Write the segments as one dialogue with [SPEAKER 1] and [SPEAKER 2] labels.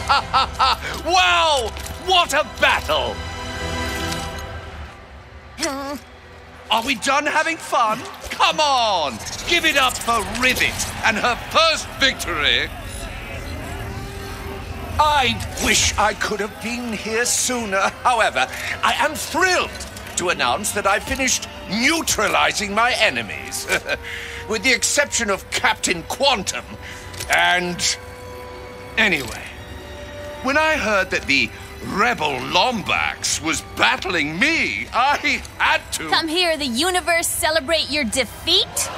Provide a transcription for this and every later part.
[SPEAKER 1] Wow! What a battle! Are we done having fun? Come on! Give it up for Rivet and her first victory! I wish I could have been here sooner. However, I am thrilled to announce that I finished neutralizing my enemies. With the exception of Captain Quantum. And anyway, when I heard that the Rebel Lombax was battling me, I had to...
[SPEAKER 2] Come here, the universe, celebrate your defeat?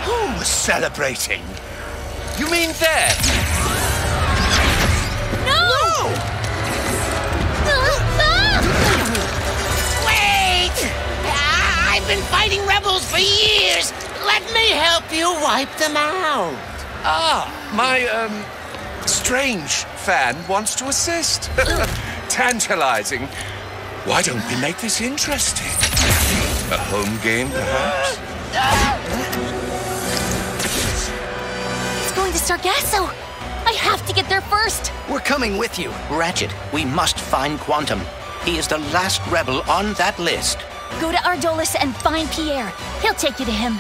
[SPEAKER 1] Who was celebrating? You mean them?
[SPEAKER 2] No!
[SPEAKER 3] Wait! I've been fighting rebels for years. Let me help you wipe them out.
[SPEAKER 1] My, strange fan wants to assist. Tantalizing. Why don't we make this interesting? A home game, perhaps?
[SPEAKER 2] It's going to Sargasso. I have to get there first.
[SPEAKER 4] We're coming with you. Ratchet, we must find Quantum. He is the last rebel on that list.
[SPEAKER 2] Go to Ardolis and find Pierre. He'll take you to him.